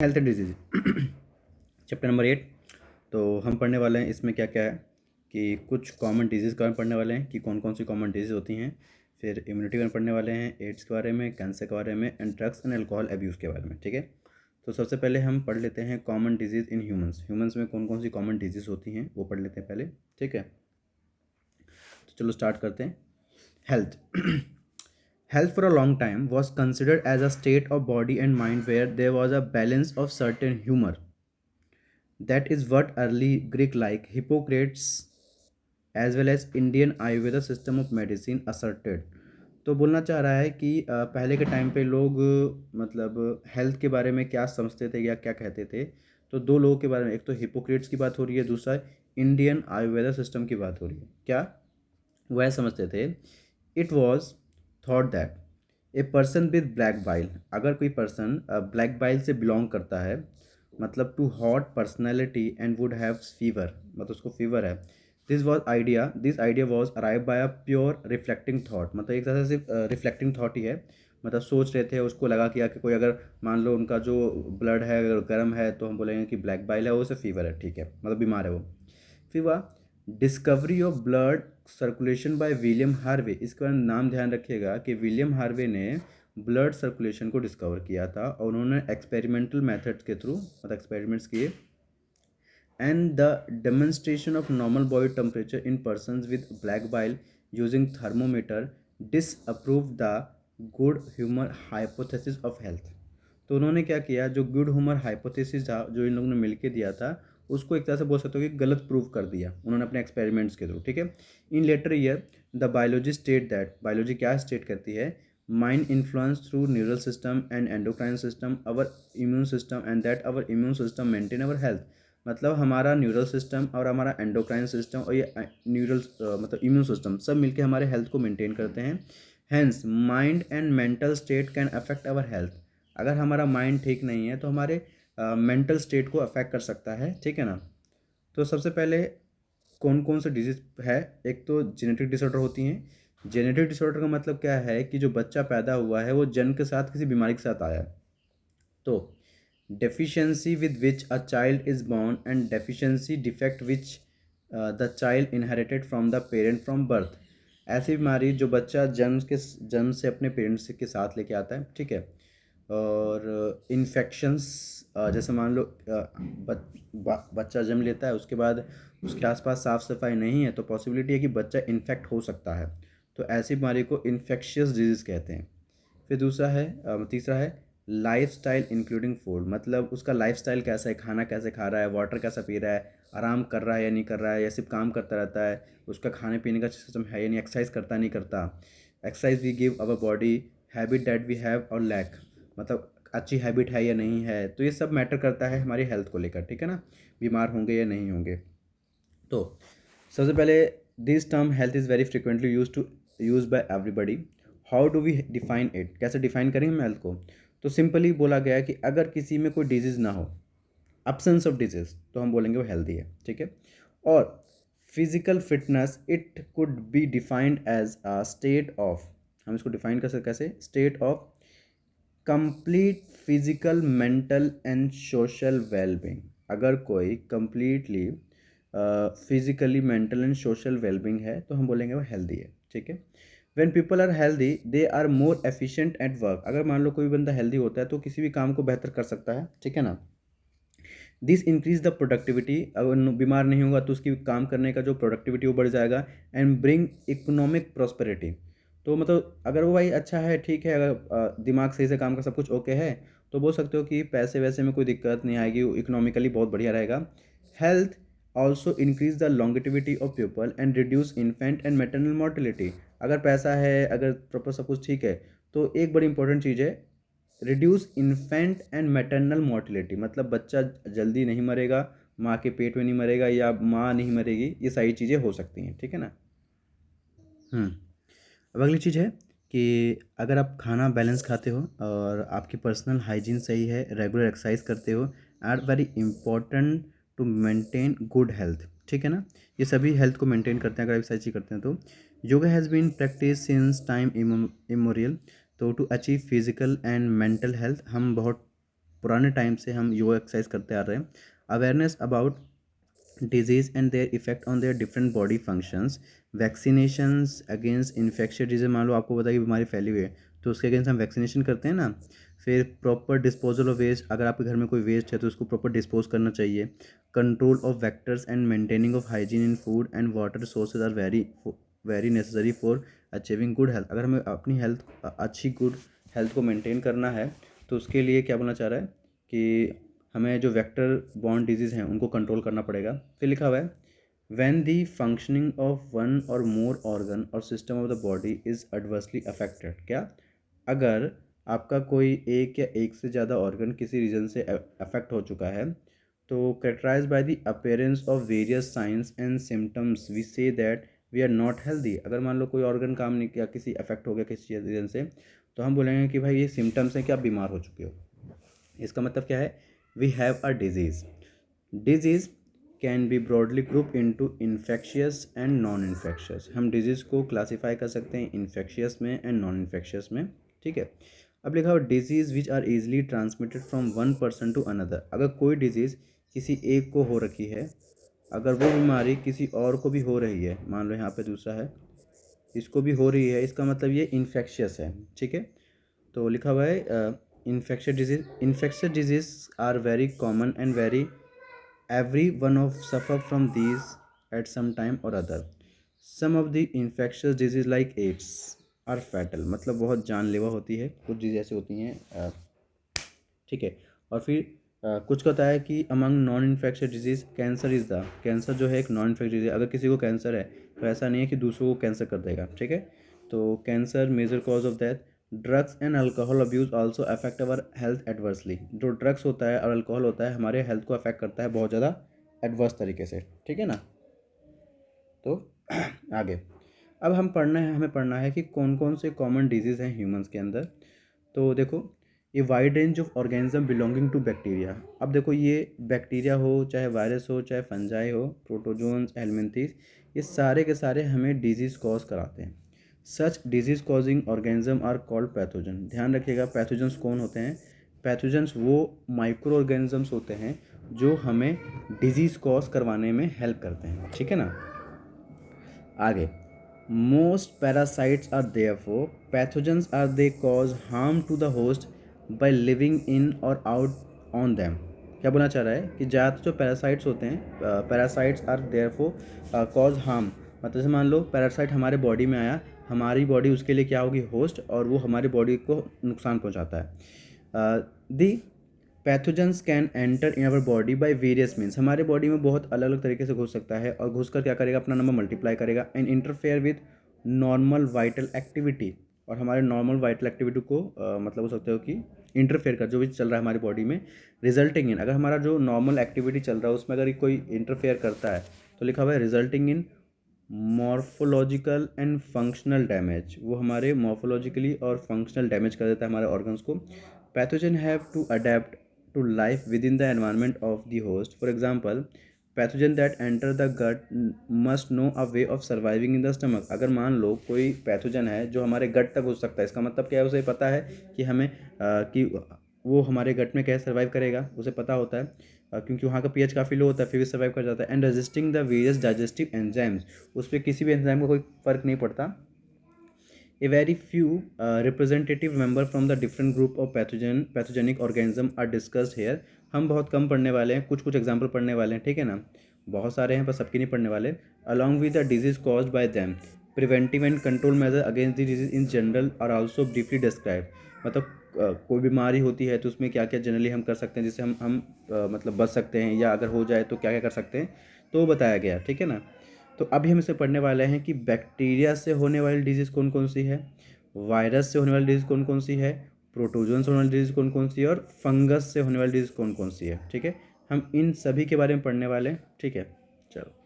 Health and disease chapter number 8। तो हम पढ़ने वाले हैं इसमें क्या क्या है कि कुछ कॉमन डिजीज़ के बारे में पढ़ने वाले हैं कि कौन कौन सी कॉमन डिजीज़ होती हैं। फिर इम्यूनिटी के बारे में पढ़ने वाले हैं, एड्स के बारे में, कैंसर के बारे में and drugs and alcohol abuse के बारे में। ठीक है, तो सबसे पहले हम पढ़ लेते हैं कॉमन डिजीज़ इन ह्यूमंस में कौन कौन सी कॉमन डिजीज़ होती हैं वो पढ़ लेते हैं पहले। ठीक है, तो चलो स्टार्ट करते हैं। Health Health for a long time was considered as a state of body and mind where there was a balance of certain humor. That is what early Greek like Hippocrates as well as Indian Ayurveda system of medicine asserted. तो बोलना चाह रहा है कि पहले के time पे लोग मतलब हेल्थ के बारे में क्या समझते थे या क्या कहते थे। तो दो लोगों के बारे में, एक तो हिपोक्रेट्स की बात हो रही है, दूसरा इंडियन आयुर्वेदा सिस्टम की बात हो रही है। क्या वह समझते थे? It was thought that a person with black bile, अगर कोई पर्सन ब्लैक बाइल से बिलोंग करता है, मतलब too hot personality and would have fever, मतलब उसको फीवर है। This idea was arrive by a pure reflecting thought, मतलब एक तरह से सिर्फ रिफ्लेक्टिंग थाट ही है, मतलब सोच रहे थे, उसको लगा किया कि कोई अगर मान लो उनका जो ब्लड है अगर गर्म है तो हम बोलेंगे कि ब्लैक बाइल है, वो उसे फीवर है, ठीक है, मतलब बीमार है वो। फिर वह discovery of blood circulation by William Harvey, इसका नाम ध्यान रखिएगा कि विलियम हार्वे ने ब्लड सर्कुलेशन को डिस्कवर किया था और उन्होंने एक्सपेरिमेंटल मेथड्स के थ्रू मतलब एक्सपेरिमेंट्स किए। And the demonstration of normal body temperature in persons with black bile using thermometer disapprove the good humour hypothesis of health. तो उन्होंने क्या किया, जो गुड ह्यूमर हाइपोथेसिस था जो इन लोगों ने मिलकर दिया था, उसको एक तरह से बोल सकते हो कि गलत प्रूव कर दिया उन्होंने अपने एक्सपेरिमेंट्स के थ्रू। ठीक है, in later year the biology state that, biology क्या स्टेट करती है, mind influence through neural system and endocrine system our immune system and that our immune system maintain our health. मतलब हमारा न्यूरल सिस्टम और हमारा endocrine system और ये neural मतलब इम्यून सिस्टम सब मिलके हमारे हेल्थ को मेंटेन करते हैं। Hence mind and mental state can affect our health, अगर हमारा माइंड ठीक नहीं है तो हमारे मेंटल स्टेट को अफेक्ट कर सकता है। ठीक है ना। तो सबसे पहले कौन कौन से डिजीज है, एक तो जेनेटिक डिसऑर्डर होती हैं। जेनेटिक डिसऑर्डर का मतलब क्या है कि जो बच्चा पैदा हुआ है वो जन्म के साथ किसी बीमारी के साथ आया है। तो deficiency with which a child is born and deficiency defect which the child inherited from the parent from birth, ऐसी बीमारी जो बच्चा जन्म से अपने पेरेंट्स के साथ लेके आता है। ठीक है, और इन्फेक्शंस जैसे मान लो बच्चा जन्म लेता है, उसके बाद उसके आसपास साफ़ सफाई नहीं है तो पॉसिबिलिटी है कि बच्चा इन्फेक्ट हो सकता है। तो ऐसी बीमारी को इन्फेक्शियस डिजीज़ कहते हैं। फिर तीसरा है लाइफस्टाइल इंक्लूडिंग फूड, मतलब उसका लाइफस्टाइल कैसा है, खाना कैसे खा रहा है, वाटर कैसा पी रहा है, आराम कर रहा है या नहीं कर रहा है, या सिर्फ काम करता रहता है, उसका खाने पीने का सिस्टम है या नहीं, एक्सरसाइज करता नहीं करता, exercise we give our body, habit that we have or lack, मतलब अच्छी हैबिट है या नहीं है। तो ये सब मैटर करता है हमारी हेल्थ को लेकर। ठीक है ना, बीमार होंगे या नहीं होंगे। तो सबसे पहले this term health is very frequently use by everybody. How do we define it, कैसे डिफाइन करेंगे हम हेल्थ को? तो सिंपली बोला गया है कि अगर किसी में कोई डिजीज़ ना हो, absence ऑफ डिजीज़, तो हम बोलेंगे वो हेल्दी है। ठीक है, और physical fitness it could be defined as a state of, हम इसको डिफाइन कर सकते कैसे, state of complete physical mental and social wellbeing. अगर कोई completely physically mental and social wellbeing है तो हम बोलेंगे वो हेल्दी है। ठीक है, when people are healthy they are more efficient at work, अगर मान लो कोई बंदा हेल्दी होता है तो किसी भी काम को बेहतर कर सकता है। ठीक है ना। दिस इंक्रीज द प्रोडक्टिविटी, अगर बीमार नहीं होगा तो उसकी काम करने का जो प्रोडक्टिविटी वो बढ़ जाएगा। एंड ब्रिंग इकोनॉमिक प्रॉस्पेरिटी, तो मतलब अगर वो भाई अच्छा है, ठीक है, अगर दिमाग सही से काम का सब कुछ ओके है तो बोल सकते हो कि पैसे वैसे में कोई दिक्कत नहीं आएगी, इकोनॉमिकली बहुत बढ़िया रहेगा। Health also increase the longevity of people and reduce infant and maternal mortality, अगर पैसा है, अगर प्रॉपर सब कुछ ठीक है, तो एक बड़ी इंपॉर्टेंट चीज़ है reduce infant and maternal mortality, मतलब बच्चा जल्दी नहीं मरेगा, माँ के पेट में नहीं मरेगा या माँ नहीं मरेगी, ये सारी चीज़ें हो सकती हैं। ठीक है ना। अब अगली चीज़ है कि अगर आप खाना बैलेंस खाते हो और आपकी पर्सनल हाइजीन सही है, रेगुलर एक्सरसाइज करते हो, are very important to maintain good health. ठीक है ना, ये सभी हेल्थ को मेंटेन करते हैं अगर एक्सरसाइज करते हैं तो। Yoga has been practice since time immemorial, तो to achieve physical and mental health, हम बहुत पुराने टाइम से हम योगा एक्सरसाइज करते आ रहे हैं। Awareness about disease and their effect on their different body functions, vaccinations against infection disease, मान लो आपको पता है कि बीमारी फैली हुई है तो उसके अगेंस्ट हम वैक्सीनेशन करते हैं ना। फिर प्रॉपर डिस्पोजल ऑफ वेस्ट, अगर आपके घर में कोई वेस्ट है तो उसको प्रॉपर डिस्पोज करना चाहिए। Control of vectors and maintaining of hygiene in food and water resources are very necessary for achieving good health. अगर हमें अपनी हेल्थ अच्छी गुड हेल्थ को मेंटेन करना है तो उसके लिए क्या बोलना चाह रहा है कि हमें जो वेक्टर बॉर्न डिजीज़ हैं उनको कंट्रोल करना पड़ेगा। फिर लिखा हुआ है when the functioning of one और मोर ऑर्गन और system of the body is adversely affected. क्या, अगर आपका कोई एक या एक से ज़्यादा ऑर्गन किसी रीजन से अफेक्ट हो चुका है तो characterize by the appearance of various signs and symptoms we see that we are not healthy. अगर मान लो कोई ऑर्गन काम नहीं किया, किसी अफेक्ट हो गया किसी रीजन से, तो हम बोलेंगे कि भाई ये सिम्टम्स हैं कि आप बीमार हो चुके हो। इसका मतलब क्या है, we have a disease. Disease can be broadly grouped into infectious and non-infectious. हम disease को क्लासीफाई कर सकते हैं infectious में and non-infectious में, ठीक है। अब लिखा हुआ disease which are easily transmitted from one person to another। अगर कोई disease किसी एक को हो रखी है, अगर वो बीमारी किसी और को भी हो रही है, मान लो यहाँ पे दूसरा है, इसको भी हो रही है, इसका मतलब ये इन्फेक्शियस है, ठीक है। तो लिखा हुआ है infectious disease are very common and every one of suffer from these at some time or other. Some of the infectious disease like AIDS are fatal, मतलब बहुत जानलेवा होती है, कुछ चीज़ें ऐसी होती हैं, ठीक है। और फिर कुछ कहता है कि among non infectious disease cancer is the, cancer जो है एक नॉन इन्फेक्शियस डिजीज। अगर किसी को कैंसर है तो ऐसा नहीं है कि दूसरों को कैंसर कर देगा, ठीक है। तो cancer major cause of death. Drugs and alcohol abuse also affect our health adversely. जो ड्रग्स होता है और अल्कोहल होता है हमारे हेल्थ को अफेक्ट करता है बहुत ज़्यादा एडवर्स तरीके से, ठीक है ना। तो आगे अब हमें पढ़ना है कि कौन कौन से कॉमन डिजीज़ हैं ह्यूमंस के अंदर। तो देखो, ये wide range of organism belonging to bacteria. अब देखो, ये बैक्टीरिया हो, चाहे वायरस हो, चाहे फंजाई हो, प्रोटोजोन्स, हेलमिंथीस, ये सारे के सारे हमें डिजीज़ कॉज कराते हैं। Such disease causing organism are called pathogen. ध्यान रखिएगा, पैथोजन्स कौन होते हैं? पैथोजन्स वो माइक्रो ऑर्गेनिजम्स होते हैं जो हमें डिजीज़ कॉज करवाने में हेल्प करते हैं, ठीक है ना। आगे, most parasites are therefore pathogens are they cause harm to the host by living in or out on them. क्या बोलना चाह रहा है कि ज़्यादातर जो पैरासाइट्स होते हैं, parasites are therefore cause harm, मतलब जैसे मान लो पैरासाइट हमारे बॉडी में आया, हमारी बॉडी उसके लिए क्या होगी, होस्ट, और वो हमारी बॉडी को नुकसान पहुंचाता है। The pathogens can enter in our body by various means. हमारे बॉडी में बहुत अलग अलग तरीके से घुस सकता है और घुस कर क्या करेगा, अपना नंबर मल्टीप्लाई करेगा and interfere with normal vital activity, और हमारे नॉर्मल वाइटल एक्टिविटी को मतलब हो सकते हो कि इंटरफेयर कर, जो भी चल रहा है हमारी बॉडी में, रिजल्टिंग इन, अगर हमारा जो नॉर्मल एक्टिविटी चल रहा है उसमें अगर कोई इंटरफेयर करता है तो लिखा हुआ है resulting in morphological and functional damage. वो हमारे मॉर्फोलॉजिकली और फंक्शनल डैमेज कर देता है हमारे ऑर्गन्स को। Pathogen have to adapt to life within the environment of the host. For example, pathogen that enter the gut must know a way of surviving in the stomach. अगर मान लो कोई pathogen है जो हमारे गट तक घुस सकता है, इसका मतलब क्या है, उसे पता है कि हमें कि वो हमारे गट में कैसे सर्वाइव करेगा, उसे पता होता है क्योंकि वहाँ का पीएच काफ़ी लो होता है, फिर भी सर्वाइव कर जाता है। And resisting the various digestive enzymes, उस पर किसी भी एंजाइम का कोई फ़र्क नहीं पड़ता। A very few representative member from the different group of pathogenic organism are discussed here. हम बहुत कम पढ़ने वाले हैं, कुछ कुछ एग्जाम्पल पढ़ने वाले हैं, ठीक है ना। बहुत सारे हैं पर सबकी नहीं पढ़ने वाले। Along with the disease caused by them, preventive and control measures against the disease in general are also briefly described. मतलब कोई बीमारी होती है तो उसमें क्या क्या जनरली हम कर सकते हैं जिससे हम मतलब बच सकते हैं, या अगर हो जाए तो क्या क्या कर सकते हैं, तो बताया गया, ठीक है ना। तो अभी हम इसे पढ़ने वाले हैं कि बैक्टीरिया से होने वाली डिजीज़ कौन कौन सी है, वायरस से होने वाली डिजीज़ कौन कौन सी है, प्रोटोजोन से होने वाली डिजीज़ कौन कौन सी है, और फंगस से होने वाली डिजीज़ कौन कौन सी है, ठीक है। हम इन सभी के बारे में पढ़ने वाले हैं, ठीक है। चलो।